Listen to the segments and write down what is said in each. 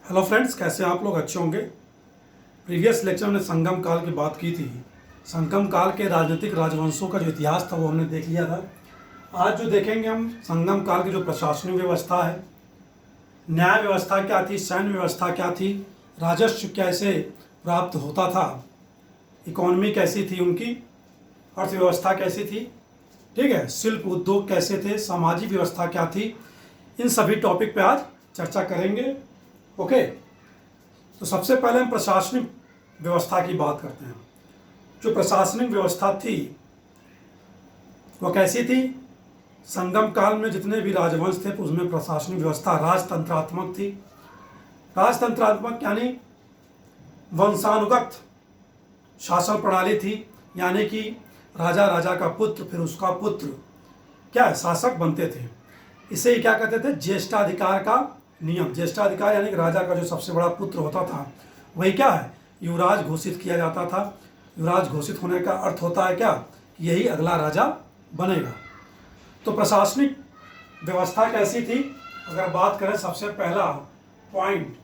Hello friends, कैसे हैं आप लोग? अच्छे होंगे। प्रीवियस लेक्चर में संगम काल की बात की थी। संगम काल के राजनीतिक राजवंशों का जो इतिहास था वो हमने देख लिया था। आज जो देखेंगे हम, संगम काल की जो प्रशासनिक व्यवस्था है, न्याय व्यवस्था क्या थी, सैन्य व्यवस्था क्या थी, राजस्व कैसे प्राप्त होता था, इकोनॉमी कैसी थी उनकी, अर्थव्यवस्था कैसी थी, ठीक है, शिल्प उद्योग कैसे थे, सामाजिक व्यवस्था क्या थी, इन सभी टॉपिक पे आज चर्चा करेंगे। ओके, तो सबसे पहले हम प्रशासनिक व्यवस्था की बात करते हैं। जो प्रशासनिक व्यवस्था थी वो कैसी थी? संगम काल में जितने भी राजवंश थे उसमें प्रशासनिक व्यवस्था राजतंत्रात्मक थी। राजतंत्रात्मक यानी वंशानुगत शासन प्रणाली थी, यानी कि राजा राजा का पुत्र फिर उसका पुत्र क्या शासक बनते थे। इसे ही क्या कहते थे? ज्येष्ठाधिकार का नियम। ज्येष्ठाधिकार यानी कि राजा का जो सबसे बड़ा पुत्र होता था वही क्या है? युवराज घोषित किया जाता था। युवराज घोषित होने का अर्थ होता है क्या? यही अगला राजा बनेगा। तो प्रशासनिक व्यवस्था कैसी थी? अगर बात करें, सबसे पहला पॉइंट,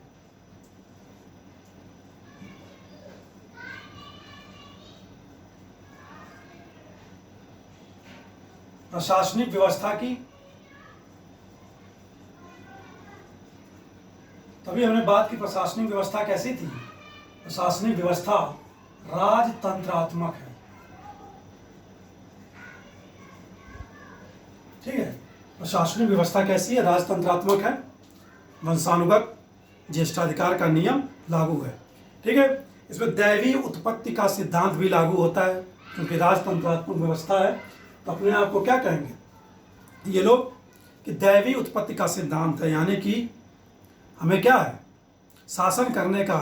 प्रशासनिक व्यवस्था की, तभी हमने बात की प्रशासनिक व्यवस्था कैसी थी। प्रशासनिक व्यवस्था राजतंत्रात्मक है, ठीक है। प्रशासनिक व्यवस्था कैसी है? राजतंत्रात्मक है, वंशानुगत ज्येष्ठाधिकार का नियम लागू है, ठीक है। इसमें दैवीय उत्पत्ति का सिद्धांत भी लागू होता है, क्योंकि राजतंत्रात्मक व्यवस्था है तो अपने आप को क्या कहेंगे ये लोग कि दैवीय उत्पत्ति का सिद्धांत है, यानी कि हमें क्या है? शासन करने का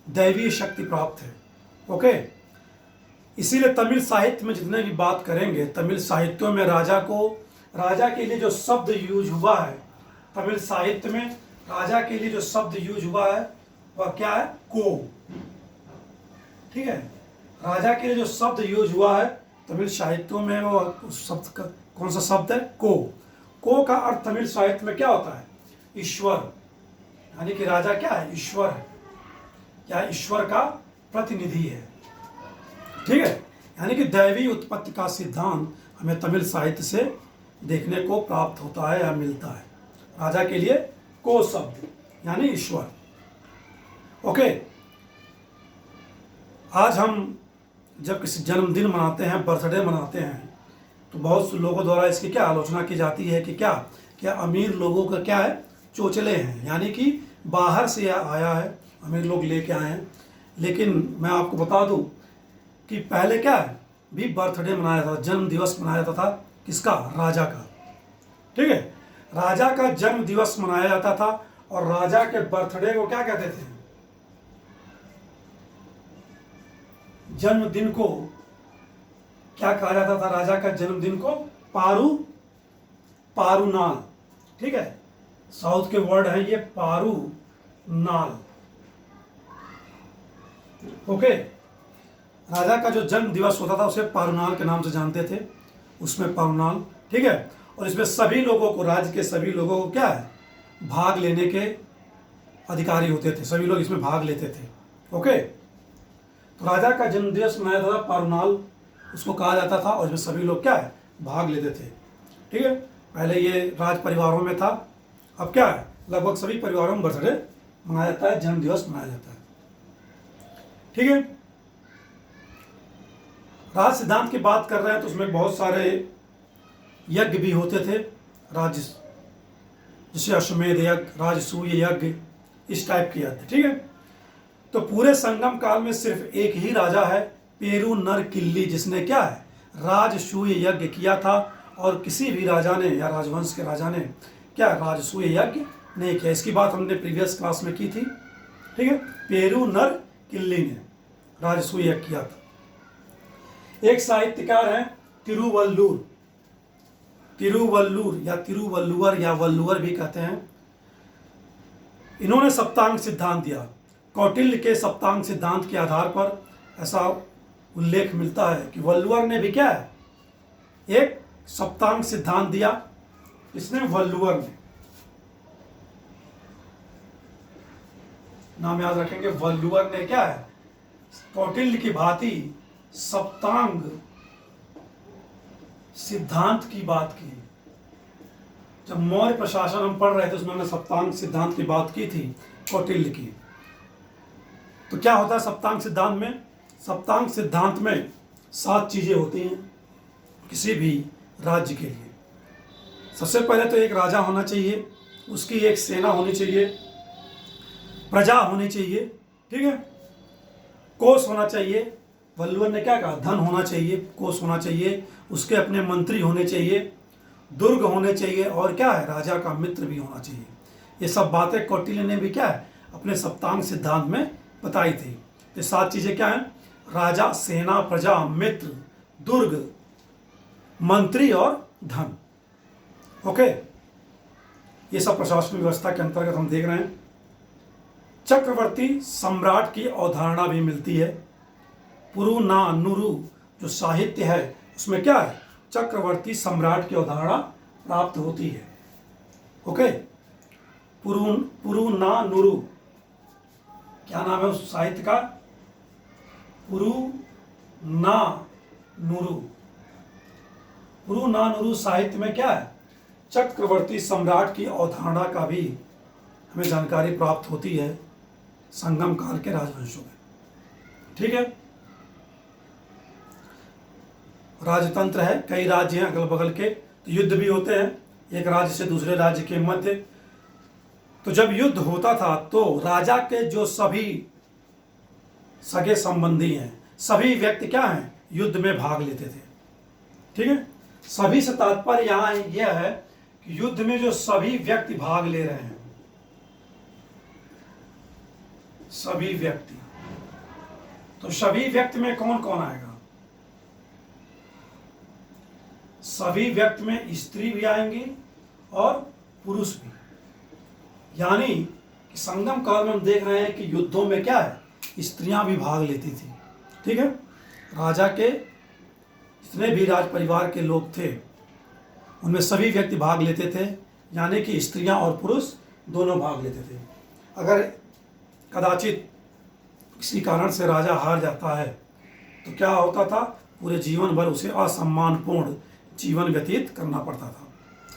दैवीय शक्ति प्राप्त है। ओके, इसीलिए तमिल साहित्य में जितने भी बात करेंगे, तमिल साहित्यों में राजा के लिए जो शब्द यूज हुआ है, तमिल साहित्य में राजा के लिए जो शब्द यूज हुआ है वह क्या है? को, ठीक है। राजा के लिए जो शब्द यूज हुआ है तमिल साहित्यों में, वो उस शब्द का कौन सा शब्द है? को का अर्थ तमिल साहित्य में क्या होता है? ईश्वर, यानी कि राजा क्या है? ईश्वर है, क्या ईश्वर का प्रतिनिधि है, ठीक है। यानी कि दैवीय उत्पत्ति का सिद्धांत हमें तमिल साहित्य से देखने को प्राप्त होता है या मिलता है। राजा के लिए को शब्द यानी ईश्वर। ओके, आज हम जब किसी जन्मदिन मनाते हैं, बर्थडे मनाते हैं, तो बहुत से लोगों द्वारा इसकी क्या आलोचना की जाती है कि क्या अमीर लोगों का क्या है? चोचले हैं, यानी कि बाहर से आया है, अमीर लोग लेके आए हैं। लेकिन मैं आपको बता दूं कि पहले क्या है? भी बर्थडे मनाया था, जन्म दिवस मनाया जाता था, किसका? राजा का, ठीक है। राजा का जन्म दिवस मनाया जाता था और राजा के बर्थडे को क्या कहते थे? जन्मदिन को क्या कहा जाता था? राजा का जन्मदिन को पारूनाल, ठीक है। साउथ के वर्ड है ये पारूनाल। ओके, राजा का जो जन्म दिवस होता था उसे पारूनाल के नाम से जानते थे, उसमें पारूनाल, ठीक है। और इसमें सभी लोगों को, राज्य के सभी लोगों को क्या है? भाग लेने के अधिकारी होते थे, सभी लोग इसमें भाग लेते थे। ओके, तो राजा का जन्म दिवस मनाया था पारूनाल, उसको कहा जाता था, और इसमें सभी लोग क्या है? भाग लेते थे, ठीक है। पहले ये राज परिवारों में था, अब क्या है? लगभग सभी परिवारों में बर्थडे मनाया जाता है, जन्म दिवस मनाया जाता है, ठीक है। राज सिद्धांत की बात कर रहे हैं तो उसमें बहुत सारे यज्ञ भी होते थे, राज, जैसे अश्वमेध यज्ञ, राजसूय यज्ञ, इस टाइप के यज्ञ, ठीक है। तो पूरे संगम काल में सिर्फ एक ही राजा है, पेरू नर किल्ली, जिसने क्या है? राजसूय यज्ञ किया था, और किसी भी राजा ने या राजवंश के राजा ने क्या राजसूय यज्ञ नहीं किया। इसकी बात हमने प्रीवियस क्लास में की थी, ठीक है। पेरू नर किल्ली ने राजसूय यज्ञ किया था। एक साहित्यकार हैं तिरुवल्लुर या तिरुवल्लुवर या वल्लुवर भी कहते हैं। इन्होंने सप्तांग सिद्धांत दिया। कौटिल्य के सप्तांग सिद्धांत के आधार पर ऐसा उल्लेख मिलता है कि वल्लुवर ने भी क्या है? एक सप्तांग सिद्धांत दिया। इसने वल्लुवर ने, नाम याद रखेंगे। वल्लुवर ने क्या है, कौटिल्य की भांति सप्तांग सिद्धांत की बात की। जब मौर्य प्रशासन हम पढ़ रहे थे उसमें हमने सप्तांग सिद्धांत की बात की थी, कौटिल्य की। तो क्या होता है सप्तांग सिद्धांत में? सप्तांग सिद्धांत में 7 चीजें होती हैं किसी भी राज्य के लिए। सबसे पहले तो एक राजा होना चाहिए, उसकी एक सेना होनी चाहिए, प्रजा होनी चाहिए, ठीक है, कोष होना चाहिए। वल्लुवर ने क्या कहा, धन होना चाहिए, कोष होना चाहिए, उसके अपने मंत्री होने चाहिए, दुर्ग होने चाहिए, और क्या है, राजा का मित्र भी होना चाहिए। ये सब बातें कौटिल्य ने भी क्या है अपने सप्तांग सिद्धांत में बताई थी। ये 7 चीजें क्या हैं? राजा, सेना, प्रजा, मित्र, दुर्ग, मंत्री और धन। ओके, ये सब प्रशासनिक व्यवस्था के अंतर्गत हम देख रहे हैं। चक्रवर्ती सम्राट की अवधारणा भी मिलती है। पुरुनानुरु जो साहित्य है उसमें क्या है, चक्रवर्ती सम्राट की अवधारणा प्राप्त होती है। ओके, पुरुनानुरु क्या नाम है उस साहित्य का? पुरुनानुरु। पुरुनानुरु साहित्य में क्या है, चक्रवर्ती सम्राट की अवधारणा का भी हमें जानकारी प्राप्त होती है संगम काल के राजवंशों में। ठीक है, राजतंत्र है, कई राज्य हैं अगल बगल के, तो युद्ध भी होते हैं एक राज्य से दूसरे राज्य के मध्य। तो जब युद्ध होता था तो राजा के जो सभी सगे संबंधी हैं, सभी व्यक्ति क्या हैं, युद्ध में भाग लेते थे। ठीक है, सभी से तात्पर्य यहां यह है कि युद्ध में जो सभी व्यक्ति भाग ले रहे हैं, सभी व्यक्ति, तो सभी व्यक्ति में कौन कौन आएगा? सभी व्यक्ति में स्त्री भी आएंगी और पुरुष भी। यानी कि संगम काल में हम देख रहे हैं कि युद्धों में क्या है, स्त्रियां भी भाग लेती थी। ठीक है, राजा के जितने भी राज परिवार के लोग थे उनमें सभी व्यक्ति भाग लेते थे, यानी कि स्त्रियां और पुरुष दोनों भाग लेते थे। अगर कदाचित किसी कारण से राजा हार जाता है तो क्या होता था, पूरे जीवन भर उसे असम्मानपूर्ण जीवन व्यतीत करना पड़ता था।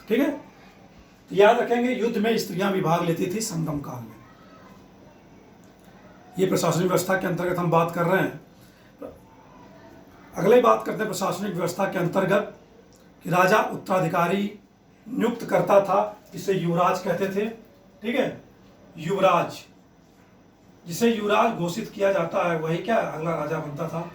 ठीक है, तो याद रखेंगे युद्ध में स्त्रियां भी भाग लेती थी संगम काल में। ये प्रशासनिक व्यवस्था के अंतर्गत हम बात कर रहे हैं। अगले बात करते हैं प्रशासनिक व्यवस्था के अंतर्गत कि राजा उत्तराधिकारी नियुक्त करता था, जिसे युवराज कहते थे। ठीक है, युवराज, जिसे युवराज घोषित किया जाता है वही क्या अगला राजा बनता था।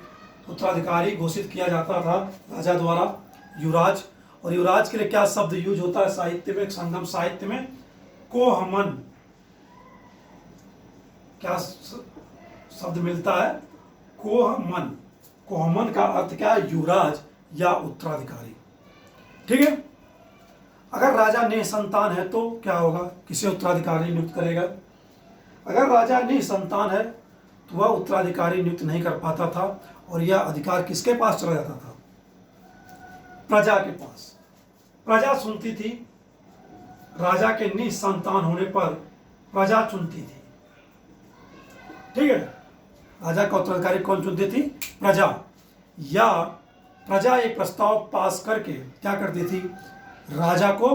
उत्तराधिकारी घोषित किया जाता था राजा द्वारा, युवराज। और युवराज के लिए क्या शब्द यूज होता है साहित्य में, संगम साहित्य में? कोहमन। क्या शब्द मिलता है? कोहमन। कोहमन का अर्थ क्या है? युवराज या उत्तराधिकारी। ठीक है, अगर राजा निसंतान है तो क्या होगा, किसे उत्तराधिकारी नियुक्त करेगा? अगर राजा निसंतान है तो वह उत्तराधिकारी नियुक्त नहीं कर पाता था, और यह अधिकार किसके पास चला जाता था? प्रजा के पास। प्रजा चुनती थी, राजा के निसंतान होने पर प्रजा चुनती थी। ठीक है, राजा का उत्तराधिकारी कौन चुनती थी? प्रजा। या प्रजा एक प्रस्ताव पास करके क्या करती थी, राजा को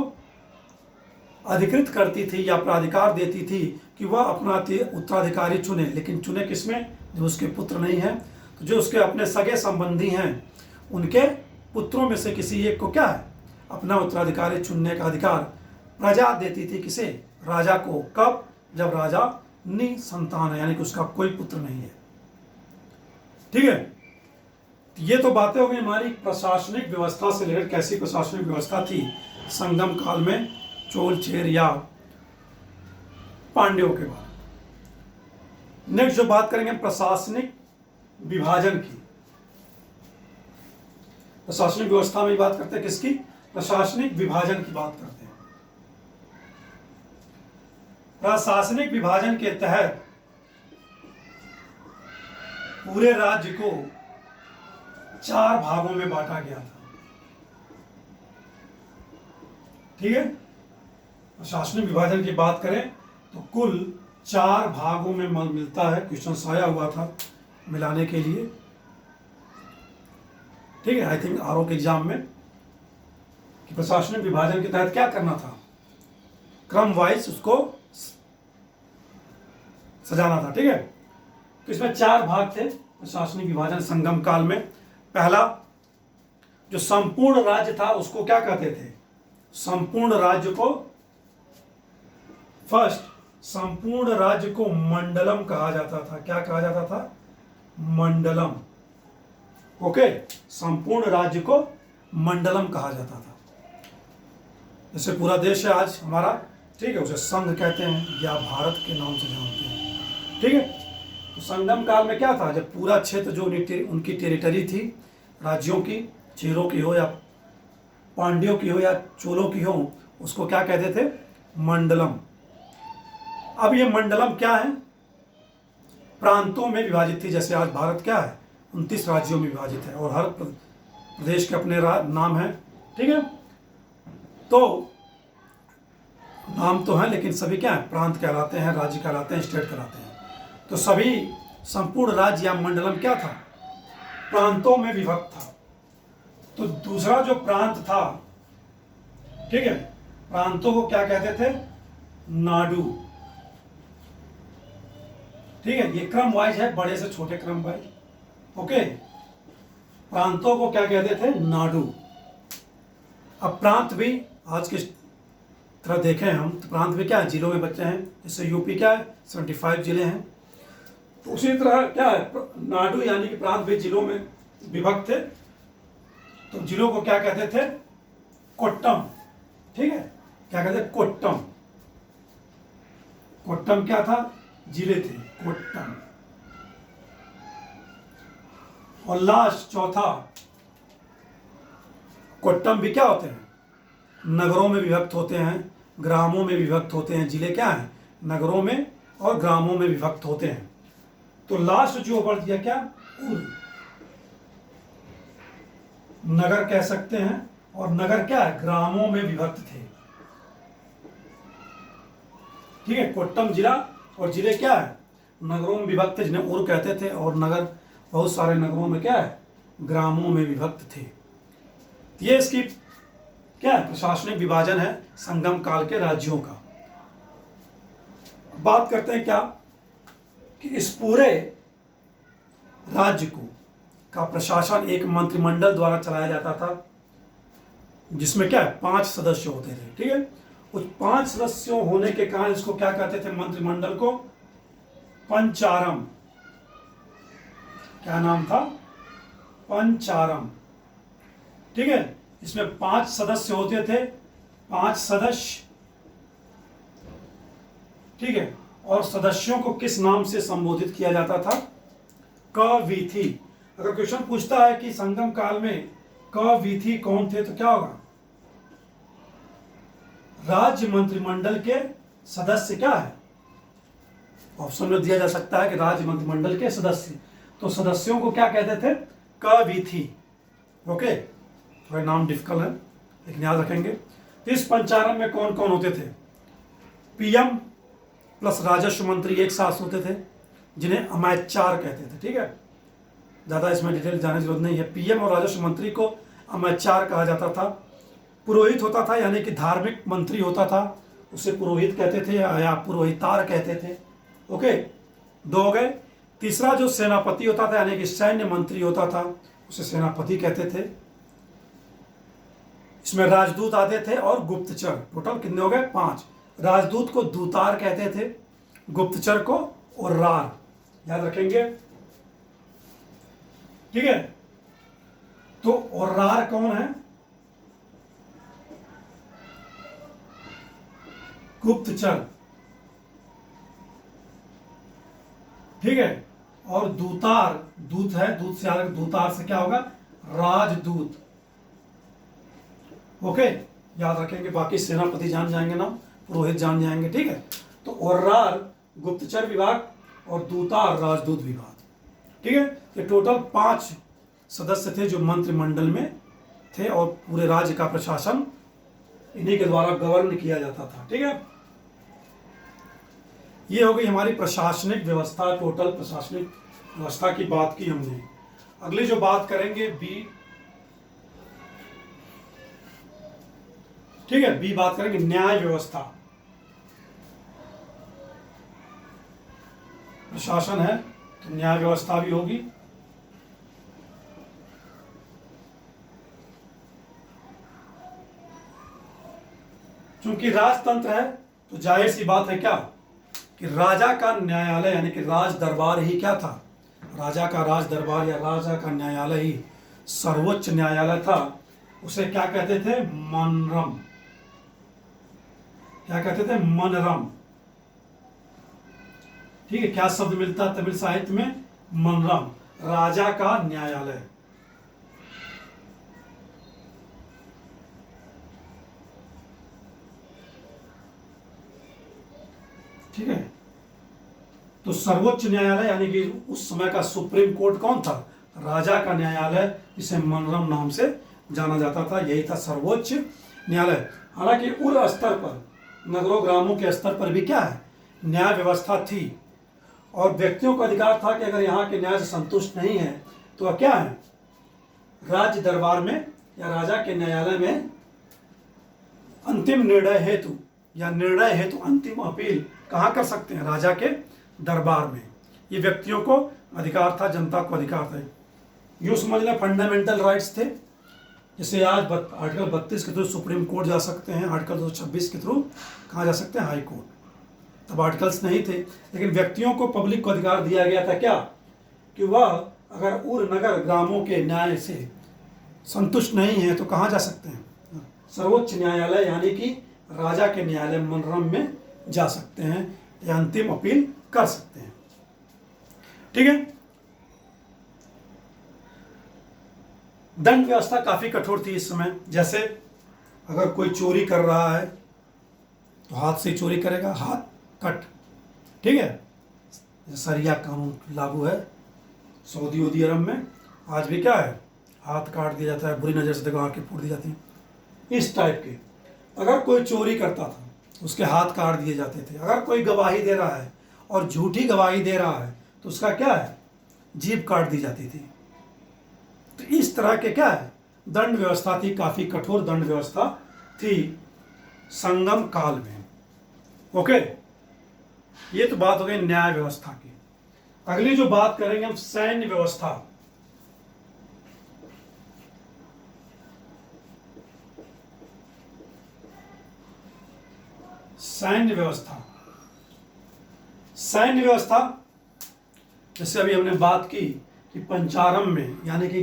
अधिकृत करती थी या प्राधिकार देती थी कि वह अपना उत्तराधिकारी चुने। लेकिन चुने किसमें? जो उसके पुत्र नहीं है, तो जो उसके अपने सगे संबंधी हैं उनके पुत्रों में से किसी एक को क्या है, अपना उत्तराधिकारी चुनने का अधिकार प्रजा देती थी। किसे? राजा को। कब? जब राजा निसंतान है, यानी कि उसका कोई पुत्र नहीं है। ठीक है, ये तो बातें हो गई हमारी प्रशासनिक व्यवस्था से लेकर कैसी प्रशासनिक व्यवस्था थी संगम काल में चोल, चेर या पांड्यों के बाद। नेक्स्ट जो बात करेंगे प्रशासनिक विभाजन की। प्रशासनिक व्यवस्था में बात करते हैं किसकी? प्रशासनिक विभाजन की बात करते हैं। प्रशासनिक विभाजन के तहत पूरे राज्य को 4 भागों में बांटा गया था। ठीक है, प्रशासनिक विभाजन की बात करें तो कुल 4 भागों में मिलता है। क्वेश्चन आया हुआ था मिलाने के लिए, ठीक है, आई थिंक आरओ के एग्जाम में, कि प्रशासनिक विभाजन के तहत क्या करना था, क्रम वाइज उसको सजाना था। ठीक है, तो इसमें 4 भाग थे प्रशासनिक विभाजन संगम काल में। पहला, जो संपूर्ण राज्य था उसको क्या कहते थे, संपूर्ण राज्य को, फर्स्ट, संपूर्ण राज्य को मंडलम कहा जाता था। क्या कहा जाता था, मंडलम। ओके, संपूर्ण राज्य को मंडलम कहा जाता था। जैसे पूरा देश है आज हमारा, ठीक है, उसे संघ कहते हैं या भारत के नाम से जानते हैं। ठीक है, तो संगम काल में क्या था, जब पूरा क्षेत्र जो उनकी टेरिटरी थी, राज्यों की, चेरों की हो या पांड्यों की हो या चोलों की हो, उसको क्या कहते थे, मंडलम। अब ये मंडलम क्या है, प्रांतों में विभाजित थी। जैसे आज भारत क्या है, 29 राज्यों में विभाजित है और हर प्रदेश के अपने नाम है। ठीक है, तो नाम तो है लेकिन सभी क्या है, प्रांत कहलाते हैं, राज्य कहलाते हैं, स्टेट कहलाते हैं। तो सभी संपूर्ण राज्य या मंडलम क्या था, प्रांतों में विभक्त था। तो दूसरा जो प्रांत था, ठीक है, प्रांतों को क्या कहते थे, नाडु। ठीक है, ये क्रम वाइज है, बड़े से छोटे क्रम वाइज। ओके, प्रांतों को क्या कहते थे, नाडु। अब प्रांत भी आज के तरह देखें हम तो प्रांत भी क्या है, जिलों में बच्चे हैं। जैसे यूपी क्या है, 75 जिले हैं, तो उसी तरह क्या है, नाडु यानी कि प्रांत भी जिलों में विभक्त थे। तो जिलों को क्या कहते थे, कोट्टम। ठीक है, क्या कहते, कोट्टम। कोट्टम क्या था, जिले थे, कोट्टम। और लास्ट चौथा, कोट्टम भी क्या होते हैं, नगरों में विभक्त होते हैं, ग्रामों में विभक्त होते हैं। जिले क्या हैं, नगरों में और ग्रामों में विभक्त होते हैं। तो लास्ट जो बढ़ दिया क्या, नगर कह सकते हैं, और नगर क्या है, ग्रामों में विभक्त थे। ठीक है, कोट्टम जिला और जिले क्या है, नगरों में विभक्त थे, जिन्हें उर कहते थे, और नगर बहुत सारे नगरों में क्या है, ग्रामों में विभक्त थे। ये इसकी क्या है, प्रशासनिक विभाजन है संगम काल के राज्यों का। बात करते हैं क्या, कि इस पूरे राज्य को का प्रशासन एक मंत्रिमंडल द्वारा चलाया जाता था, जिसमें क्या है, 5 सदस्य होते थे। ठीक है, उस 5 सदस्यों होने के कारण इसको क्या कहते थे, मंत्रिमंडल को पंचारम। क्या नाम था, पंचारम। ठीक है, इसमें 5 सदस्य होते थे, 5 सदस्य। ठीक है, और सदस्यों को किस नाम से संबोधित किया जाता था, कविथि। अगर क्वेश्चन पूछता है कि संगम काल में कविथि कौन थे, तो क्या होगा, राज्य मंत्रिमंडल के सदस्य क्या है, ऑप्शन में दिया जा सकता है कि राज्य मंत्रिमंडल के सदस्य। तो सदस्यों को क्या कहते थे, कविथि। ओके, थोड़ा नाम डिफिकल्ट है लेकिन याद रखेंगे। तो इस पंचारम में कौन कौन होते थे, पीएम प्लस राजस्व मंत्री एक साथ होते थे, जिन्हें अमात्यार कहते थे। ठीक है, ज़्यादा इसमें डिटेल जाने की जरूरत नहीं है। पीएम और राजस्व मंत्री को अमात्यार कहा जाता था। पुरोहित होता था, यानी कि धार्मिक मंत्री होता था, उसे पुरोहित कहते थे या पुरोहितार कहते थे। ओके, 2 हो गए। तीसरा जो सेनापति होता था, यानी कि सैन्य मंत्री होता था, उसे सेनापति कहते थे। इसमें राजदूत आते थे और गुप्तचर। टोटल कितने हो गए, 5। राजदूत को दूतार कहते थे, गुप्तचर को ओर्रार, याद रखेंगे। ठीक है, तो ओर्रार कौन है, गुप्तचर। ठीक है, और दूतार, दूत है, दूत से अलग, दूतार से क्या होगा, राजदूत। ओके, याद रखेंगे। बाकी सेनापति जान जाएंगे ना, पुरोहित जान जाएंगे। ठीक है, तो ओर्रार गुप्तचर विभाग और दूतार राजदूत विभाग। ठीक है, ये टोटल 5 सदस्य थे जो मंत्रिमंडल में थे, और पूरे राज्य का प्रशासन इन्हीं के द्वारा गवर्न किया जाता था। ठीक है, ये हो गई हमारी प्रशासनिक व्यवस्था, टोटल प्रशासनिक व्यवस्था की बात की हमने। अगली जो बात करेंगे बी, ठीक है, बी बात करेंगे न्याय व्यवस्था। प्रशासन है तो न्याय व्यवस्था भी होगी। चूंकि राजतंत्र है तो जाहिर सी बात है क्या कि राजा का न्यायालय यानी कि राज दरबार ही क्या था, राजा का राज दरबार या राजा का न्यायालय ही सर्वोच्च न्यायालय था। उसे क्या कहते थे, मनरम। क्या कहते थे, मनरम। ठीक है, क्या शब्द मिलता है तमिल साहित्य में, मनरम, राजा का न्यायालय। ठीक है, तो सर्वोच्च न्यायालय यानी कि उस समय का सुप्रीम कोर्ट कौन था, राजा का न्यायालय, जिसे मनरम नाम से जाना जाता था, यही था सर्वोच्च न्यायालय। हालांकि उच्च स्तर पर, नगरों ग्रामों के स्तर पर भी क्या है, न्याय व्यवस्था थी और व्यक्तियों का अधिकार था कि अगर यहाँ के न्याय से संतुष्ट नहीं है तो वह क्या है, राज्य दरबार में या राजा के न्यायालय में अंतिम निर्णय हेतु या निर्णय हेतु अंतिम अपील कहाँ कर सकते हैं, राजा के दरबार में। ये व्यक्तियों को अधिकार था, जनता को अधिकार था। यूँ समझ लें फंडामेंटल राइट्स थे। जैसे आज आर्टिकल 32 के थ्रू सुप्रीम कोर्ट जा सकते हैं, आर्टिकल 226 के थ्रू कहाँ जा सकते हैं, हाई कोर्ट। तब आर्टिकल्स नहीं थे, लेकिन व्यक्तियों को, पब्लिक को अधिकार दिया गया था क्या, कि वह अगर उर नगर ग्रामों के न्याय से संतुष्ट नहीं है तो कहाँ जा सकते हैं, सर्वोच्च न्यायालय यानी कि राजा के न्यायालय मनरम में जा सकते हैं या अंतिम अपील कर सकते हैं। ठीक है, दंड व्यवस्था काफी कठोर थी इस समय। जैसे अगर कोई चोरी कर रहा है तो हाथ से चोरी करेगा, हाथ कट। ठीक है, सरिया कानून लागू है सऊदी अरब में, आज भी क्या है, हाथ काट दिया जाता है, बुरी नज़र से देखो आंखें फोड़ दी जाती हैं, इस टाइप के। अगर कोई चोरी करता था उसके हाथ काट दिए जाते थे। अगर कोई गवाही दे रहा है और झूठी गवाही दे रहा है तो उसका क्या है, जीभ काट दी जाती थी। तो इस तरह के क्या है, दंड व्यवस्था थी, काफी कठोर दंड व्यवस्था थी संगम काल में। ओके, ये तो बात हो गई न्याय व्यवस्था की। अगली जो बात करेंगे हम, सैन्य व्यवस्था। सैन्य व्यवस्था, सैन्य व्यवस्था जैसे अभी हमने बात की कि पंचारम में यानी कि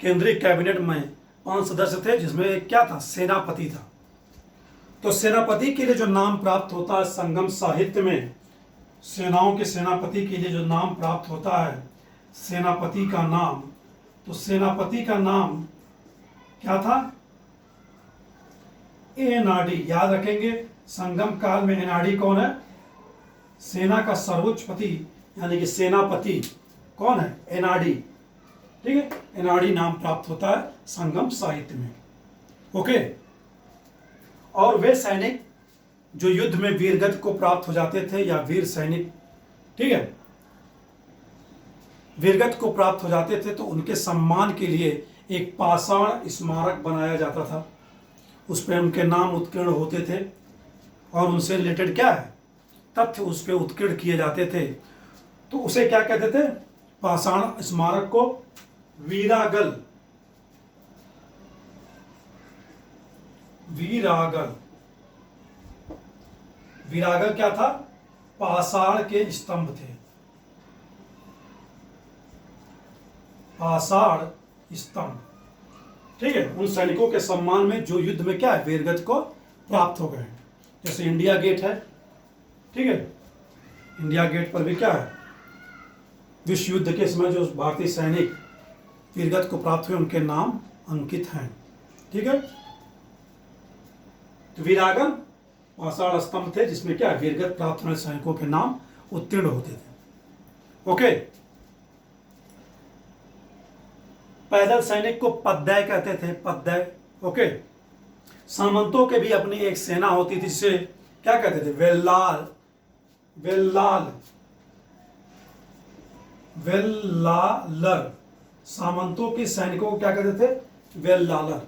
केंद्रीय कैबिनेट में 5 सदस्य थे, जिसमें एक क्या था, सेनापति था। तो सेनापति के लिए जो नाम प्राप्त होता है संगम साहित्य में, सेनाओं के सेनापति के लिए जो नाम प्राप्त होता है, सेनापति का नाम, तो सेनापति का नाम क्या था, एनाडी। याद रखेंगे, संगम काल में एनाडी कौन है, सेना का सर्वोच्च पति यानी कि सेनापति कौन है, एनाडी। ठीक है, एनाडी नाम प्राप्त होता है संगम साहित्य में। ओके, और वे सैनिक जो युद्ध में वीरगति को प्राप्त हो जाते थे, या वीर सैनिक, ठीक है, वीरगति को प्राप्त हो जाते थे, तो उनके सम्मान के लिए एक पाषाण स्मारक बनाया जाता था। उस पर उनके नाम उत्कीर्ण होते थे और उनसे रिलेटेड क्या है, तथ्य उस पर उत्कीर्ण किए जाते थे। तो उसे क्या कहते थे, पाषाण स्मारक को वीरागल, वीरागल, वीरागल क्या था, पाषाण के स्तंभ थे, पाषाण स्तंभ। ठीक है, उन सैनिकों के सम्मान में जो युद्ध में क्या है, वीरगति को प्राप्त हो गए। जैसे इंडिया गेट है, ठीक है, इंडिया गेट पर भी क्या है, विश्व युद्ध के समय जो भारतीय सैनिक वीरगति को प्राप्त हुए उनके नाम अंकित हैं। ठीक है, तो वीरागन पाषाण स्तंभ थे जिसमें क्या, वीरगति प्राप्त होने सैनिकों के नाम उत्तीर्ण होते थे। ओके, पैदल सैनिक को पद्दय कहते थे, पद्दय। ओके, सामंतों के भी अपनी एक सेना होती थी जिसे क्या कहते थे, वेल्लार, वेल्लाल, वेल्लालर, सामंतों के सैनिकों को क्या कहते थे? वेल्लालर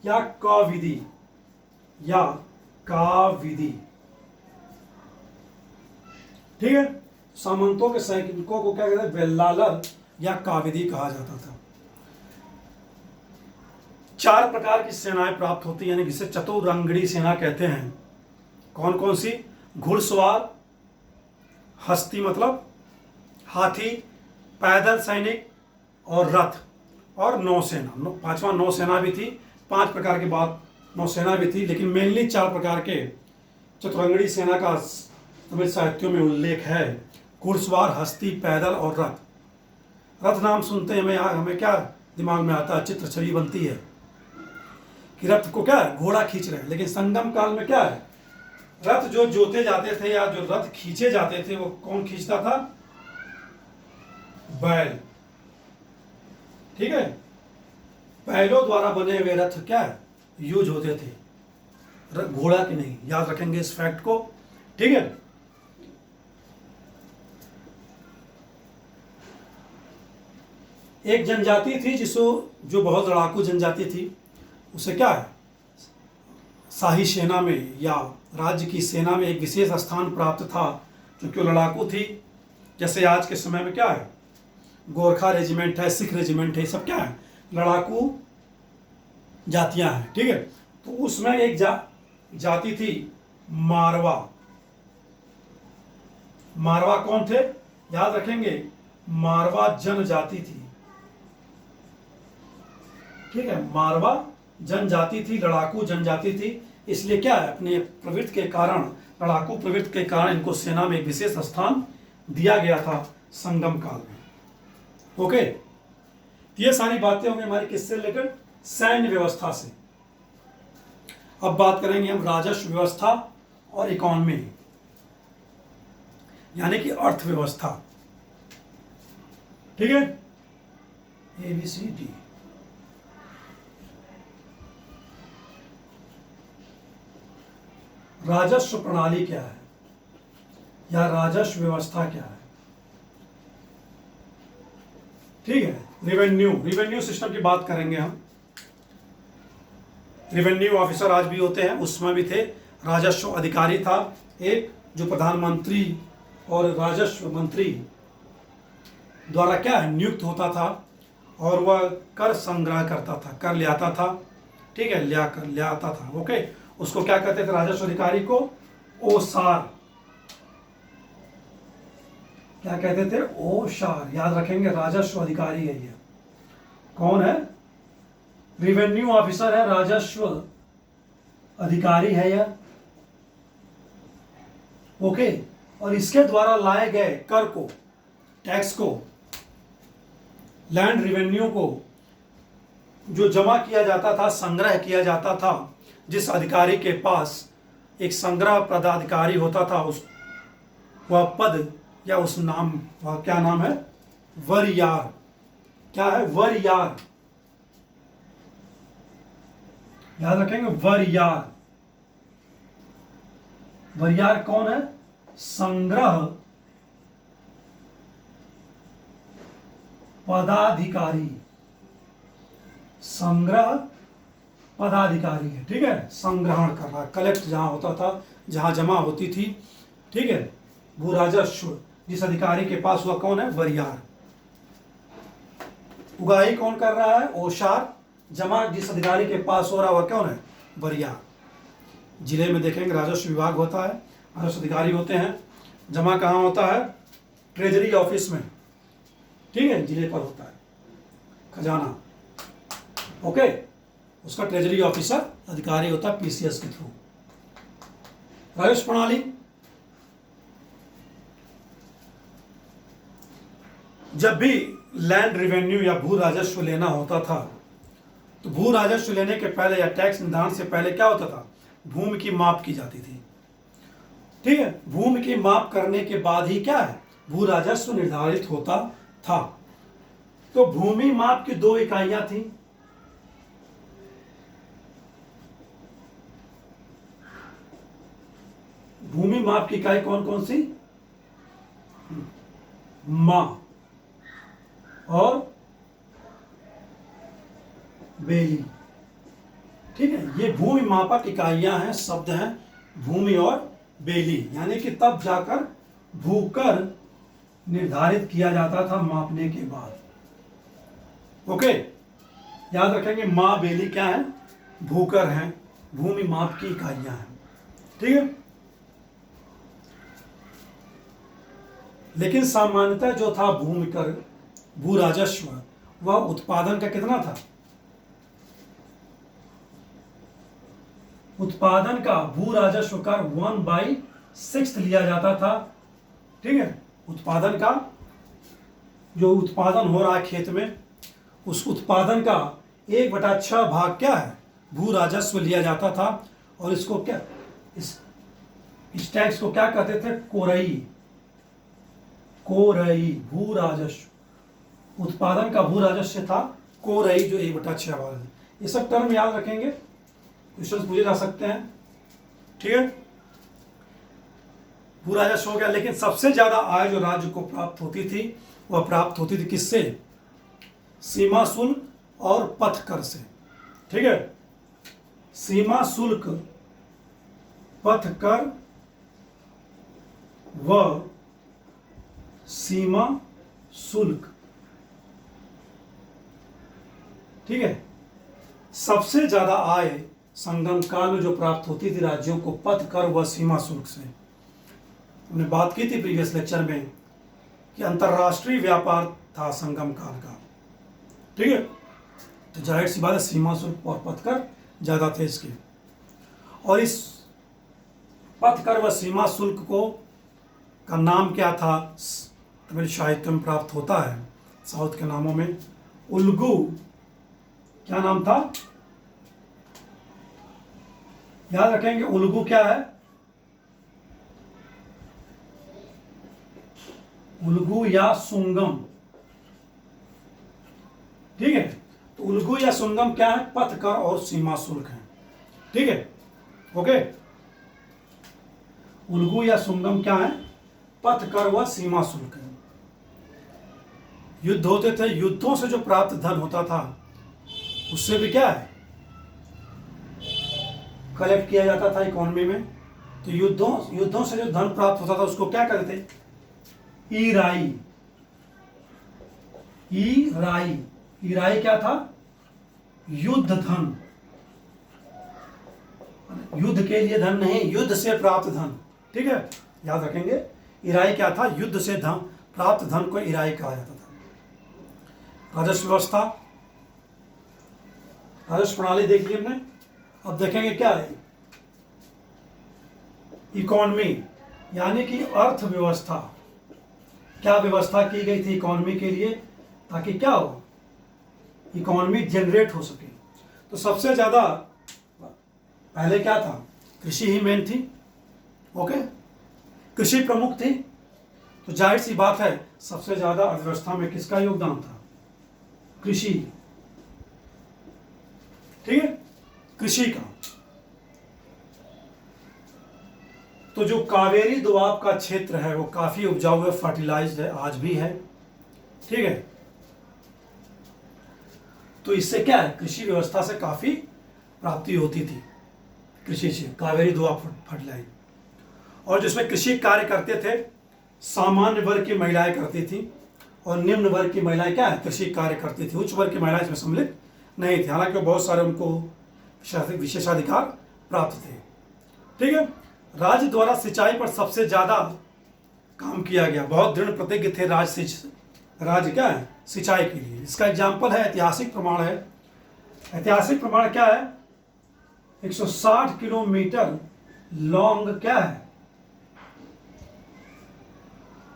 या काविदी, या काविदी। ठीक है, सामंतों के सैनिकों को क्या कहते हैं? वेल्लालर या काविदी कहा जाता था। 4 प्रकार की सेनाएं प्राप्त होती हैं, यानी जिसे चतुरंगड़ी सेना कहते हैं। कौन कौन सी? घुड़सवार, हस्ती मतलब हाथी, पैदल सैनिक और रथ, और नौसेना। 5वां नौसेना भी थी। 5 प्रकार के बाद नौसेना भी थी, लेकिन मेनली 4 प्रकार के चतुरंगड़ी सेना का तमिल साहित्यों में उल्लेख है। घुड़सवार, हस्ती, पैदल और रथ। रथ नाम सुनते हैं हमें क्या दिमाग में आता है? चित्र छवि बनती है कि रथ को क्या है? घोड़ा खींच रहे हैं। लेकिन संगम काल में क्या है? रथ जो जोते जाते थे या जो रथ खींचे जाते थे, वो कौन खींचता था? बैल। ठीक है, बैलों द्वारा बने हुए रथ क्या है? यूज होते थे, घोड़ा के नहीं। याद रखेंगे इस फैक्ट को। ठीक है, एक जनजाति थी जो बहुत लड़ाकू जनजाति थी। उसे क्या है? शाही सेना में या राज्य की सेना में एक विशेष स्थान प्राप्त था, क्योंकि वो लड़ाकू थी। जैसे आज के समय में क्या है? गोरखा रेजिमेंट है, सिख रेजिमेंट है, सब क्या है? लड़ाकू जातियां हैं। ठीक है, तो उसमें एक जाति थी मारवा। मारवा कौन थे? याद रखेंगे, मारवा जनजाति थी। ठीक है, मारवा जनजाति थी, लड़ाकू जनजाति थी। इसलिए क्या है? अपने प्रवृत्ति के कारण, लड़ाकू प्रवृत्ति के कारण इनको सेना में एक विशेष स्थान दिया गया था संगम काल में। ओके, ये सारी बातें होंगी हमारी किससे रिलेटेड? सैन्य व्यवस्था से। अब बात करेंगे हम राजस्व व्यवस्था और इकोनॉमी, यानी कि अर्थव्यवस्था। ठीक है, ABCD। राजस्व प्रणाली क्या है या राजस्व व्यवस्था क्या है? ठीक है, रिवेन्यू सिस्टम की बात करेंगे हम। रिवेन्यू ऑफिसर आज भी होते हैं, उसमें भी थे। राजस्व अधिकारी था एक, जो प्रधानमंत्री और राजस्व मंत्री द्वारा क्या है? नियुक्त होता था, और वह कर संग्रह करता था, कर ले आता था। ठीक है, ले आता था। ओके, उसको क्या कहते थे? राजस्व अधिकारी को ओसार। क्या कहते थे? ओसार। याद रखेंगे, राजस्व अधिकारी है ये। कौन है? रिवेन्यू ऑफिसर है, राजस्व अधिकारी है यह। ओके, और इसके द्वारा लाए गए कर को, टैक्स को, लैंड रिवेन्यू को जो जमा किया जाता था, संग्रह किया जाता था, जिस अधिकारी के पास एक संग्रह पदाधिकारी होता था, उस वह पद या उस नाम, वह क्या नाम है? वरियार। क्या है? वरियार। याद रखेंगे, वरियार। वरियार कौन है? संग्रह पदाधिकारी। संग्रह पदाधिकारी है। ठीक है, संग्रहण कर रहा, कलेक्ट जहां होता था, जहां जमा होती थी। ठीक है, भू राजस्व जिस अधिकारी के पास हुआ कौन है? वरियार। उगाही कौन कर रहा है? ओसार। जमा जिस अधिकारी के पास हो रहा वह कौन है? वरियार। जिले में देखेंगे राजस्व विभाग होता है, राजस्व अधिकारी होते हैं। जमा कहाँ होता है? ट्रेजरी ऑफिस में। ठीक है, जिले पर होता है खजाना। ओके, उसका ट्रेजरी ऑफिसर अधिकारी होता है PCS के थ्रू। राजस्व प्रणाली, जब भी लैंड रिवेन्यू या भू राजस्व लेना होता था, तो भू राजस्व लेने के पहले या टैक्स निर्धारण से पहले क्या होता था? भूमि की माप की जाती थी। ठीक है, भूमि की माप करने के बाद ही क्या है? भू राजस्व निर्धारित होता था। तो भूमि माप की 2 इकाइयां थी। भूमि माप की इकाई कौन कौन सी? मा और बेली। ठीक है, ये भूमि मापक इकाइयां हैं, शब्द हैं भूमि और बेली, यानी कि तब जाकर भूकर निर्धारित किया जाता था मापने के बाद। ओके, याद रखेंगे मा बेली क्या है, भूकर हैं, भूमि माप की इकाइयां हैं। ठीक है, लेकिन सामान्यतः जो था भूमि कर, भू राजस्व, वह उत्पादन का कितना था, उत्पादन का भू राजस्व कर 1/6 लिया जाता था। ठीक है, उत्पादन का, जो उत्पादन हो रहा है खेत में, उस उत्पादन का 1/6 भाग क्या है, भू राजस्व लिया जाता था। और इसको क्या, इस टैक्स को क्या कहते थे, कोरई, कोरई भू राजस्व, उत्पादन का भू राजस्व था कोरई, जो 1/6 भाग है। ये सब टर्म याद रखेंगे, क्वेश्चन पूछे जा सकते हैं। ठीक है, भू राजस्व हो गया। लेकिन सबसे ज्यादा आय जो राज्य को प्राप्त होती थी, वह प्राप्त होती थी किससे, सीमा शुल्क और पथ कर से। ठीक है, सीमा शुल्क, पथ कर व सीमा शुल्क। ठीक है, सबसे ज्यादा आय संगम काल में जो प्राप्त होती थी राज्यों को पथ कर व सीमा शुल्क से। हमने बात की थी प्रीवियस लेक्चर में कि अंतरराष्ट्रीय व्यापार था संगम काल का। ठीक है, तो जाहिर सी बात है सीमा शुल्क और पथ कर ज्यादा थे इसके। और इस पथ कर व सीमा शुल्क को का नाम क्या था, तमिल साहित्य में प्राप्त होता है, साउथ के नामों में उल्गू, क्या नाम था, याद रखेंगे उल्गू क्या है, उल्गू या सुंगम। ठीक है, तो उल्गू या सुंगम क्या है, पथ कर और सीमा शुल्क है। ठीक है, ओके, उल्गू या सुंगम क्या है, पथ कर व सीमा शुल्क है। युद्ध होते थे, युद्धों से जो प्राप्त धन होता था उससे भी क्या है, कलेक्ट किया जाता था इकोनॉमी में। तो युद्धों से जो धन प्राप्त होता था उसको क्या कहते थे, ईराई। ईराई, ईराई क्या था, युद्ध धन, युद्ध के लिए धन नहीं, युद्ध से प्राप्त धन। ठीक है, याद रखेंगे ईराई क्या था, युद्ध से धन प्राप्त धन को ईराई कहा जाता था। राजस्व व्यवस्था, राजस्व प्रणाली देख ली हमने। अब देखेंगे क्या है, इकोनॉमी, यानी कि अर्थव्यवस्था। क्या व्यवस्था की गई थी इकोनॉमी के लिए, ताकि क्या हो, इकोनॉमी जनरेट हो सके। तो सबसे ज्यादा पहले क्या था, कृषि ही मेन थी। ओके, कृषि प्रमुख थी, तो जाहिर सी बात है सबसे ज्यादा अर्थव्यवस्था में किसका योगदान था, कृषि। ठीक है, कृषि का। तो जो कावेरी दोआब का क्षेत्र है वो काफी उपजाऊ है, फर्टिलाइज्ड है, आज भी है। ठीक है, तो इससे क्या है, कृषि व्यवस्था से काफी प्राप्ति होती थी, कृषि से, कावेरी दोआब फर्टिलाइज। और जिसमें कृषि कार्य करते थे सामान्य वर्ग की महिलाएं करती थी, और निम्न वर्ग की महिलाएं क्या है, कृषि कार्य करती थी। उच्च वर्ग की महिलाएं इसमें सम्मिलित नहीं थी, हालांकि बहुत सारे उनको विशेषाधिकार प्राप्त थे। ठीक है, राज्य द्वारा सिंचाई पर सबसे ज्यादा काम किया गया, बहुत दृढ़ प्रतिज्ञ थे राज्य क्या है, सिंचाई के लिए। इसका एग्जाम्पल है, ऐतिहासिक प्रमाण है। ऐतिहासिक प्रमाण क्या है, 160 किलोमीटर लॉन्ग क्या है,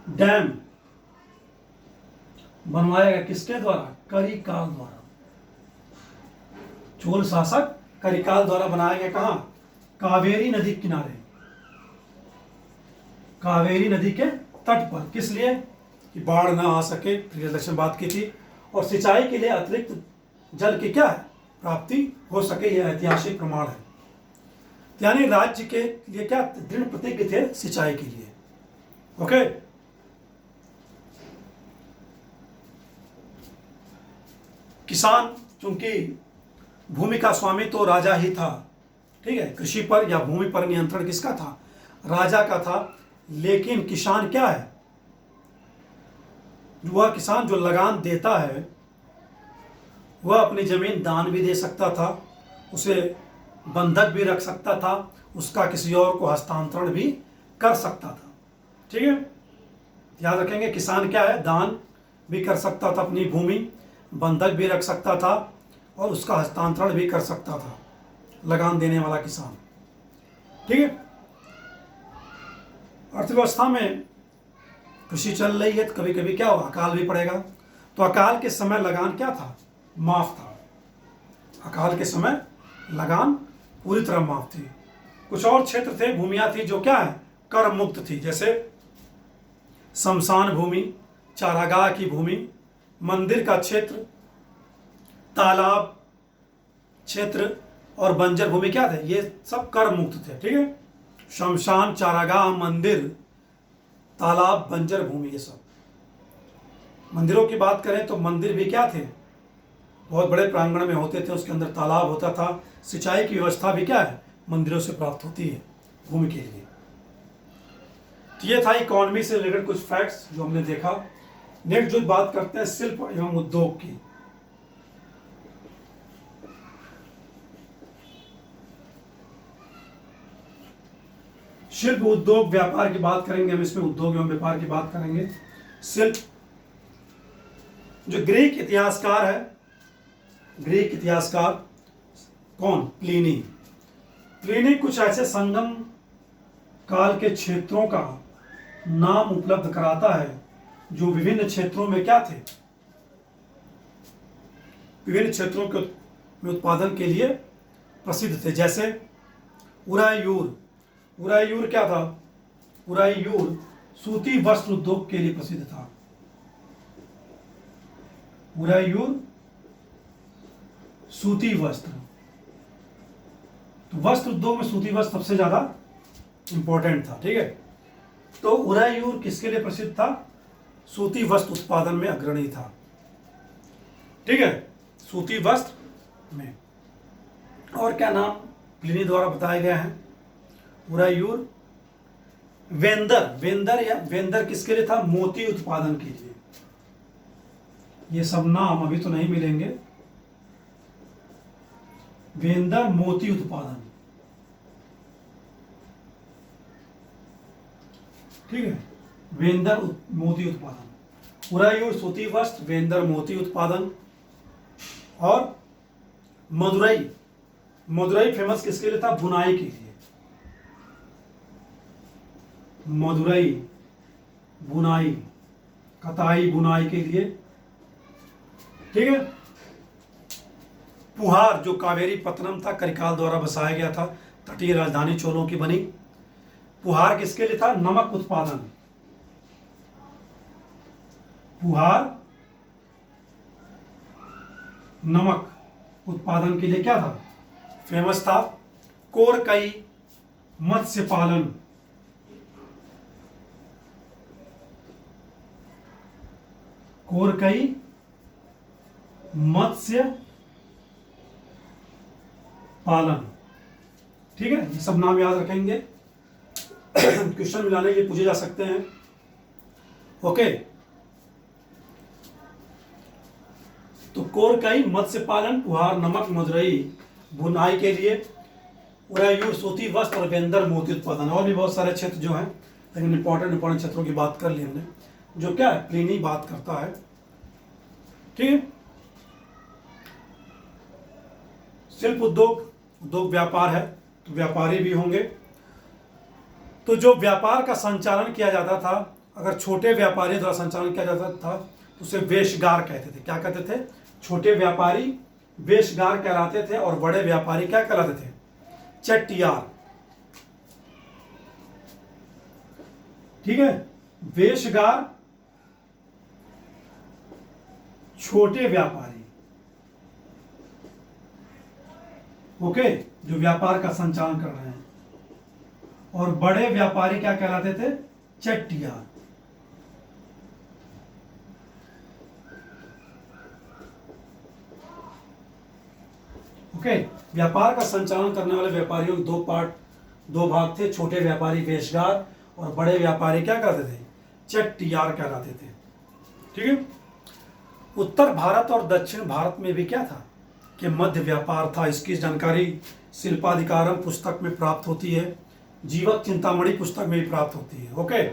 डैम बनवाया गया, किसके द्वारा, करिकाल द्वारा। चोल शासक करिकाल द्वारा बनाया गया, कहां, कावेरी नदी किनारे, कावेरी नदी के तट पर। किस लिए, कि बाढ़ ना आ सके, प्रीवियस बात की थी, और सिंचाई के लिए अतिरिक्त जल की क्या है, प्राप्ति हो सके। यह ऐतिहासिक प्रमाण है। यानी राज्य के लिए क्या दृढ़ प्रतिज्ञ थे सिंचाई के लिए। ओके, किसान चूंकि भूमि का स्वामी तो राजा ही था, ठीक है, कृषि पर या भूमि पर नियंत्रण किसका था? राजा का था। लेकिन किसान क्या है? वह किसान जो लगान देता है वह अपनी जमीन दान भी दे सकता था, उसे बंधक भी रख सकता था, उसका किसी और को हस्तांतरण भी कर सकता था। ठीक है, याद रखेंगे किसान क्या है? दान भी कर सकता था अपनी भूमि, बंधक भी रख सकता था और उसका हस्तांतरण भी कर सकता था, लगान देने वाला किसान। ठीक है, अर्थव्यवस्था में कृषि चल रही है तो कभी कभी क्या होगा? अकाल भी पड़ेगा। तो अकाल के समय लगान क्या था? माफ था। अकाल के समय लगान पूरी तरह माफ थी। कुछ और क्षेत्र थे, भूमियां थी जो क्या है? कर मुक्त थी, जैसे शमशान भूमि, चारागाह की भूमि, मंदिर का क्षेत्र, तालाब क्षेत्र और बंजर भूमि क्या थे? ये सब कर मुक्त थे। ठीक है, शमशान, चारागाह, मंदिर, तालाब, बंजर भूमि, ये सब। मंदिरों की बात करें तो मंदिर भी क्या थे? बहुत बड़े प्रांगण में होते थे, उसके अंदर तालाब होता था। सिंचाई की व्यवस्था भी क्या है? मंदिरों से प्राप्त होती है भूमि के लिए। तो ये था इकोनॉमी से रिलेटेड कुछ फैक्ट्स जो हमने देखा। नेक्स्ट जो बात करते हैं शिल्प एवं उद्योग की। शिल्प, उद्योग, व्यापार की बात करेंगे हम, इसमें उद्योग एवं व्यापार की बात करेंगे। शिल्प, जो ग्रीक इतिहासकार है, ग्रीक इतिहासकार कौन? प्लिनी। प्लिनी कुछ ऐसे संगम काल के क्षेत्रों का नाम उपलब्ध कराता है जो विभिन्न क्षेत्रों में क्या थे? विभिन्न क्षेत्रों के में उत्पादन के लिए प्रसिद्ध थे। जैसे उरायूर। उरायूर क्या था? उरायूर सूती वस्त्र उद्योग के लिए प्रसिद्ध था। उरायूर सूती वस्त्र, तो वस्त्र उद्योग में सूती वस्त्र सबसे ज्यादा इंपॉर्टेंट था। ठीक है, तो उरायूर किसके लिए प्रसिद्ध था? सूती वस्त्र उत्पादन में अग्रणी था। ठीक है, सूती वस्त्र में। और क्या नाम प्लिनी द्वारा बताए गए हैं? उरायूर। वेंदर, वेंदर या वेंदर किसके लिए था? मोती उत्पादन के लिए। ये सब नाम अभी तो नहीं मिलेंगे। वेंदर मोती उत्पादन। ठीक है, वेंदर मोती उत्पादन। उरायूर सूती वस्त्र, वेंदर मोती उत्पादन। और मदुरई, मदुरई फेमस किसके लिए था? बुनाई के लिए। मदुरई बुनाई, कताई बुनाई के लिए। ठीक है, पुहार जो कावेरी पत्तनम था, करिकाल द्वारा बसाया गया था, तटीय राजधानी चोलों की बनी। पुहार किसके लिए था? नमक उत्पादन। पुहार नमक उत्पादन के लिए क्या था? फेमस था। कोरकई मत्स्य पालन। कोरकई मत्स्य पालन। ठीक है, ये सब नाम याद रखेंगे, क्वेश्चन मिलाने के लिए पूछे जा सकते हैं। ओके, तो कोरकई मत्स्य पालन, पुहार नमक, मदुरई बुनाई के लिए, उरायूर सूती वस्त्र और वेंदर मोती उत्पादन। और भी बहुत सारे क्षेत्र जो हैं, लेकिन इंपॉर्टेंट क्षेत्रों की बात कर ली हमने, जो क्या है? प्लिनी बात करता है। ठीक है, शिल्प उद्योग, उद्योग व्यापार है तो व्यापारी भी होंगे। तो जो व्यापार का संचालन किया जाता था, अगर छोटे व्यापारी द्वारा संचालन किया जाता था तो उसे वेशगार कहते थे। क्या कहते थे? छोटे व्यापारी वेशगार कहलाते थे और बड़े व्यापारी क्या कहलाते थे? चट्टियार। ठीक है, वेशगार छोटे व्यापारी, ओके, जो व्यापार का संचालन कर रहे हैं, और बड़े व्यापारी क्या कहलाते थे? चट्टियार। ओके। व्यापार का संचालन करने वाले व्यापारियों के दो भाग थे। छोटे व्यापारी वेशगार और बड़े व्यापारी क्या करते थे, चट्टियार कहलाते थे। ठीक है। उत्तर भारत और दक्षिण भारत में भी क्या था कि मध्य व्यापार था। इसकी जानकारी शिल्पाधिकारम पुस्तक में प्राप्त होती है, जीवक चिंतामणि पुस्तक में भी प्राप्त होती है। ओके,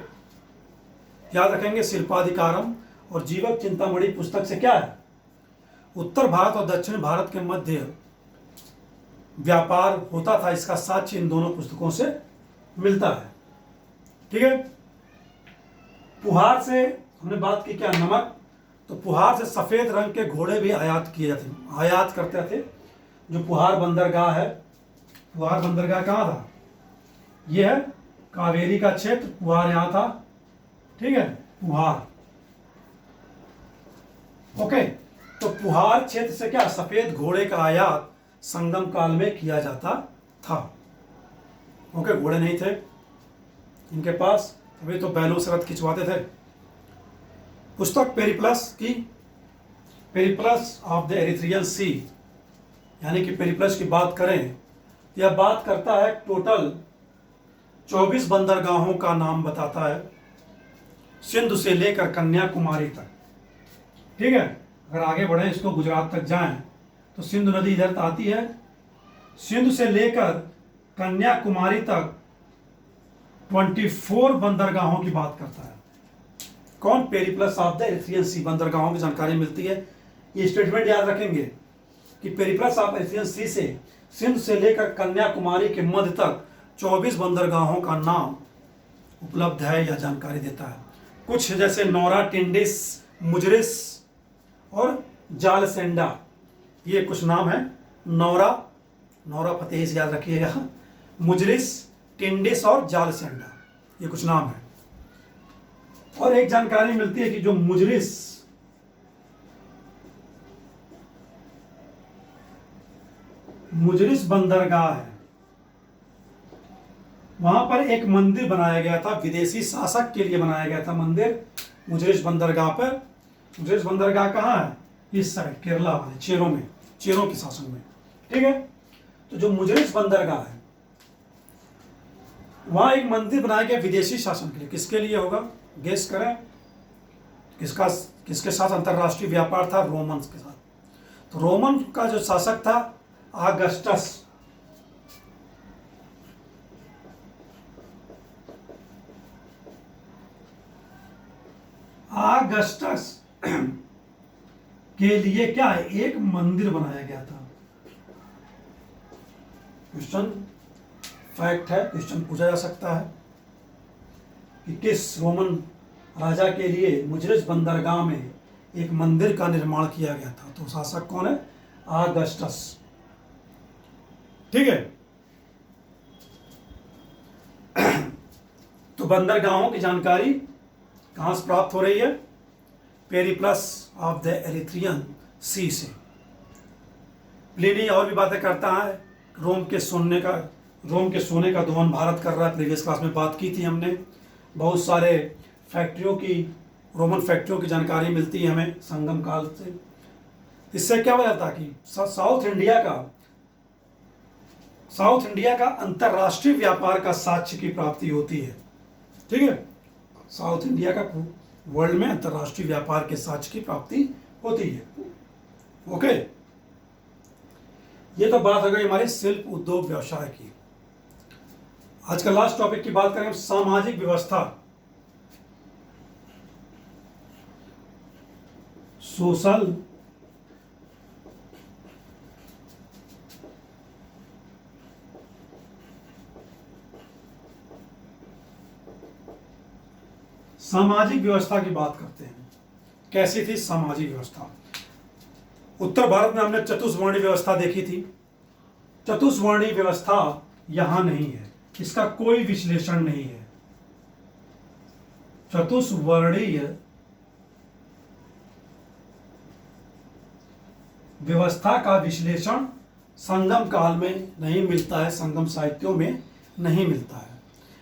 याद रखेंगे शिल्पाधिकारम और जीवक चिंतामणि पुस्तक से क्या है, उत्तर भारत और दक्षिण भारत के मध्य व्यापार होता था। इसका साक्ष्य इन दोनों पुस्तकों से मिलता है। ठीक है। पुहार से हमने बात की क्या, नमक, तो पुहार से सफेद रंग के घोड़े भी आयात करते थे। जो पुहार बंदरगाह है, पुहार बंदरगाह कहाँ था, यह है कावेरी का क्षेत्र, पुहार यहाँ था। ठीक है, पुहार। ओके, तो पुहार क्षेत्र से क्या, सफेद घोड़े का आयात संगम काल में किया जाता था। ओके, घोड़े नहीं थे इनके पास, अभी तो बैलों से रथ खिंचवाते थे। पुस्तक पेरिप्लस ऑफ द एरिथ्रियन सी, यानी कि पेरिप्लस की बात करें, यह बात करता है टोटल 24 बंदरगाहों का नाम बताता है, सिंधु से लेकर कन्याकुमारी तक। ठीक है, अगर आगे बढ़े इसको गुजरात तक जाएं तो सिंधु नदी इधर आती है, सिंधु से लेकर कन्याकुमारी तक 24 बंदरगाहों की बात करता है। कौन, पेरिप्लस ऑफ द एरिथ्रियन सी, बंदरगाहों की जानकारी मिलती है। ये स्टेटमेंट याद रखेंगे कि पेरिप्लस ऑफ एरिथ्रियन सी से सिंधु से लेकर कन्याकुमारी के मध्य तक 24 बंदरगाहों का नाम उपलब्ध है या जानकारी देता है। कुछ जैसे नौरा, टिंडिस, मुजरिस और जालसेंडा, ये कुछ नाम है। नौरा फतेह से याद रखिएगा, मुजरिस, टिंडिस और जालसेंडा, ये कुछ नाम है। और एक जानकारी मिलती है कि जो मुजरिस बंदरगाह है, वहां पर एक मंदिर बनाया गया था, विदेशी शासक के लिए बनाया गया था मंदिर मुजरिस बंदरगाह पर। मुजरिस बंदरगाह कहाँ है, इस साइड केरला वाले चेरों के शासन में। ठीक है, तो जो मुजरिस बंदरगाह है वहां एक मंदिर बनाया गया विदेशी शासन के लिए। किसके लिए होगा, गेस करें, किसके साथ अंतरराष्ट्रीय व्यापार था, रोमन्स के साथ। तो रोमन का जो शासक था ऑगस्टस, के लिए क्या है, एक मंदिर बनाया गया था। क्वेश्चन फैक्ट है, क्वेश्चन पूछा जा सकता है कि किस रोमन राजा के लिए मुजरिस बंदरगाह में एक मंदिर का निर्माण किया गया था। तो शासक कौन है, ऑगस्टस। ठीक है, तो बंदरगाहों की जानकारी कहां से प्राप्त हो रही है, पेरिप्लस ऑफ द एरिथ्रियन सी से। प्लिनी और भी बातें करता है, रोम के सोने का दोहन भारत कर रहा है, प्रीवियस क्लास में बात की थी हमने। बहुत सारे रोमन फैक्ट्रियों की जानकारी मिलती है हमें संगम काल से। इससे क्या हो जाता है कि साउथ इंडिया का अंतरराष्ट्रीय व्यापार का साक्ष्य की प्राप्ति होती है। ठीक है, साउथ इंडिया का वर्ल्ड में अंतरराष्ट्रीय व्यापार के साक्ष्य की प्राप्ति होती है। ओके, ये तो बात हो गई हमारे शिल्प उद्योग व्यवसाय की। आज का लास्ट टॉपिक की बात करें, सामाजिक व्यवस्था, सोशल सामाजिक व्यवस्था की बात करते हैं। कैसी थी सामाजिक व्यवस्था, उत्तर भारत में हमने चतुष्वर्णी व्यवस्था देखी थी। चतुष्वर्णी व्यवस्था यहां नहीं है, इसका कोई विश्लेषण नहीं है। चतुष्वर्णीय व्यवस्था का विश्लेषण संगम काल में नहीं मिलता है, संगम साहित्यों में नहीं मिलता है।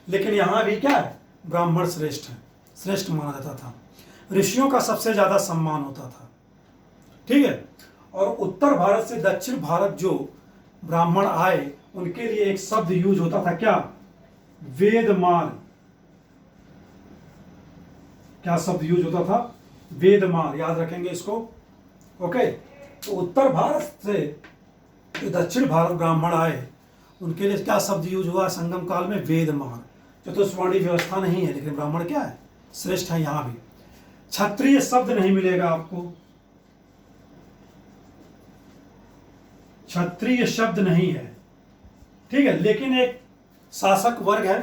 लेकिन यहां भी क्या है, ब्राह्मण श्रेष्ठ माना जाता था, ऋषियों का सबसे ज्यादा सम्मान होता था। ठीक है, और उत्तर भारत से दक्षिण भारत जो ब्राह्मण आए उनके लिए एक शब्द यूज होता था, क्या? वेदमार। क्या शब्द यूज होता था? वेदमार। याद रखेंगे इसको। ओके, तो उत्तर भारत से जो दक्षिण भारत ब्राह्मण आए उनके लिए क्या शब्द यूज हुआ संगम काल में? वेदमार। चतुष्वर्णी व्यवस्था नहीं है, लेकिन ब्राह्मण क्या है? श्रेष्ठ है। यहां भी क्षत्रिय शब्द नहीं मिलेगा आपको, क्षत्रिय शब्द नहीं है, ठीक है। लेकिन एक शासक वर्ग है,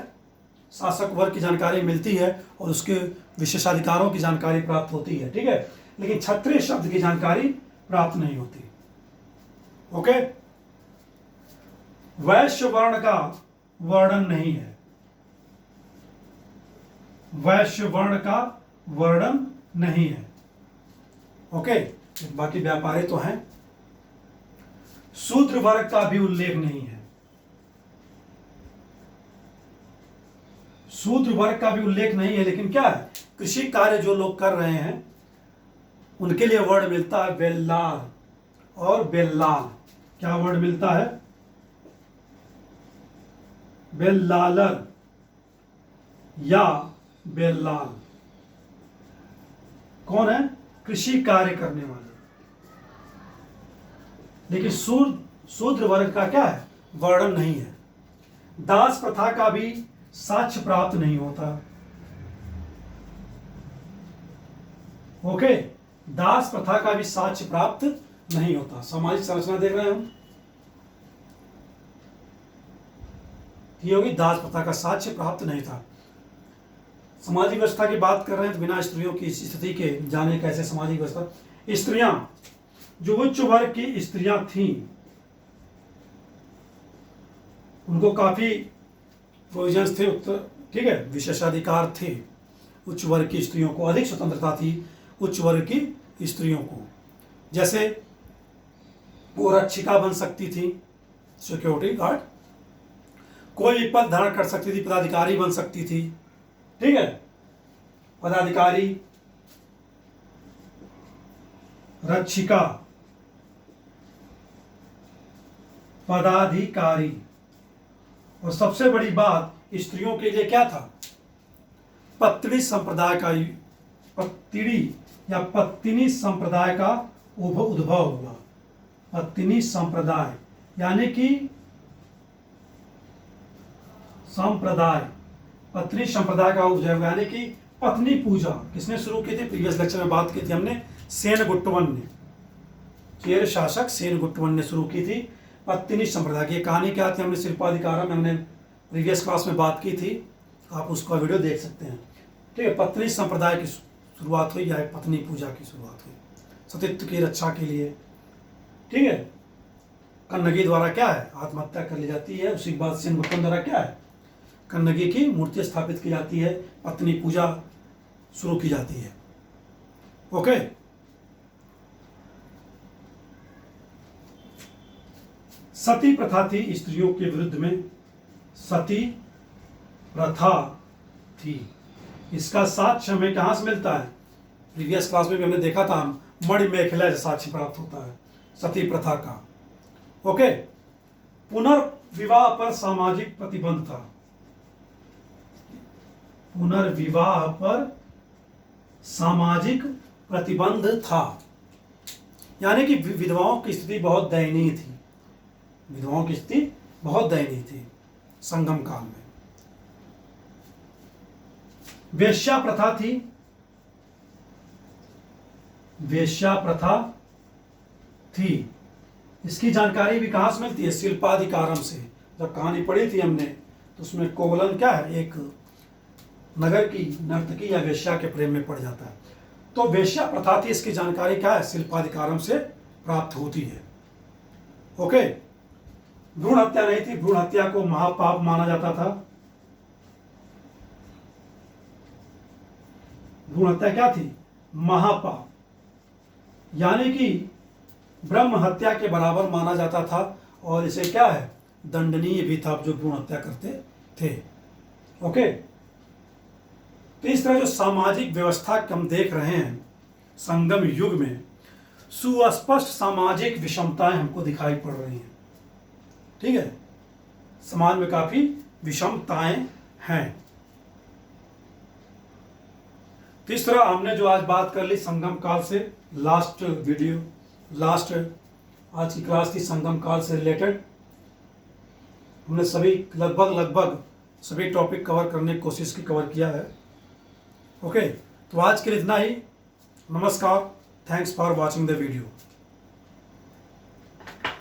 शासक वर्ग की जानकारी मिलती है और उसके विशेषाधिकारों की जानकारी प्राप्त होती है, ठीक है। लेकिन क्षत्रिय शब्द की जानकारी प्राप्त नहीं होती। ओके, वैश्य वर्ण का वर्णन नहीं है, वैश्य वर्ण का वर्णन नहीं है। ओके, बाकी व्यापारी तो हैं। शूद्र वर्ग का भी उल्लेख नहीं है, शूद्र वर्ग का भी उल्लेख नहीं है। लेकिन क्या है, कृषि कार्य जो लोग कर रहे हैं उनके लिए वर्ड मिलता है बेल्लार और बेल्लाल। क्या वर्ड मिलता है? बेल्लालर या बेल्लाल। कौन है? कृषि कार्य करने वाले। लेकिन शूद्र वर्ग का क्या है? वर्णन नहीं है। दास प्रथा का भी साक्ष्य प्राप्त नहीं होता। ओके, दास प्रथा का भी साक्ष्य प्राप्त नहीं होता। सामाजिक संरचना देख रहे हैं हम, ये होगी दास प्रथा का साक्ष्य प्राप्त नहीं था। सामाजिक व्यवस्था की बात कर रहे हैं तो बिना स्त्रियों की स्थिति के जाने कैसे सामाजिक व्यवस्था। स्त्रियां, जो उच्च वर्ग की स्त्रियां थीं, उनको काफी प्रोविजंस थे, ठीक है, विशेषाधिकार थे। उच्च वर्ग की स्त्रियों को अधिक स्वतंत्रता थी, उच्च वर्ग की स्त्रियों को। जैसे वो रक्षिका बन सकती थी, सिक्योरिटी गार्ड, कोई भी पद धारण कर सकती थी, पदाधिकारी बन सकती थी, ठीक है, पदाधिकारी, रक्षिका, पदाधिकारी। और सबसे बड़ी बात, स्त्रियों के लिए क्या था? पत्नी संप्रदाय का, पत्नी या पत्नी संप्रदाय का उद्भव हुआ। पत्नी संप्रदाय यानी कि संप्रदाय, पत्नी संप्रदाय का उद्भव यानी कि पत्नी पूजा किसने शुरू की थी? प्रीवियस लेक्चर में बात की थी हमने, सेनगुट्टवन ने, चेर शासक सेनगुट्टवन ने शुरू की थी पत्नी संप्रदाय की। कहानी क्या थी? हमने शिल्पाधिकारम में हमने प्रीवियस क्लास में बात की थी, आप उसका वीडियो देख सकते हैं, ठीक है। पत्नी संप्रदाय की शुरुआत हुई या पत्नी पूजा की शुरुआत हुई सतीत्व की रक्षा के लिए, ठीक है। कन्नगी द्वारा क्या है? आत्महत्या कर ली जाती है। उसी के बाद सेनगुट्टवन द्वारा क्या है? कन्नगी की मूर्ति स्थापित की जाती है, पत्नी पूजा शुरू की जाती है। ओके, सती प्रथा थी स्त्रियों के विरुद्ध में, सती प्रथा थी। इसका साक्ष्य हमें कहां से मिलता है? प्रीवियस क्लास में भी हमने देखा था, मणिमेखला से साक्ष्य प्राप्त होता है सती प्रथा का। ओके, पुनर्विवाह पर सामाजिक प्रतिबंध था, पुनर्विवाह पर सामाजिक प्रतिबंध था, यानी कि विधवाओं की स्थिति बहुत दयनीय थी, विधवाओं की स्थिति बहुत दयनीय थी संगम काल में। वेश्या प्रथा थी, वेश्या प्रथा थी। इसकी जानकारी भी कहां से मिलती है? शिल्पाधिकारम से। जब कहानी पढ़ी थी हमने तो उसमें कोवलन क्या है? एक नगर की नर्तकी या वेश्या के प्रेम में पड़ जाता है। तो वेश्या प्रथा थी, इसकी जानकारी क्या है? शिल्पाधिकारम से प्राप्त होती है। ओके, भ्रूण हत्या नहीं थी, भ्रूण हत्या को महापाप माना जाता था। भ्रूण हत्या क्या थी? महापाप, यानी कि ब्रह्म हत्या के बराबर माना जाता था और इसे क्या है? दंडनीय भी था जो भ्रूण हत्या करते थे। ओके, तो इस तरह जो सामाजिक व्यवस्था हम देख रहे हैं संगम युग में, सुस्पष्ट सामाजिक विषमताएं हमको दिखाई पड़ रही हैं। ठीक है, समाज में काफ़ी विषमताएं हैं। तो इस तरह हमने जो आज बात कर ली संगम काल से, लास्ट आज की क्लास थी संगम काल से रिलेटेड। हमने सभी लगभग सभी टॉपिक कवर करने की कोशिश की, कवर किया है। ओके, तो आज के लिए इतना ही। नमस्कार, thanks for watching the video.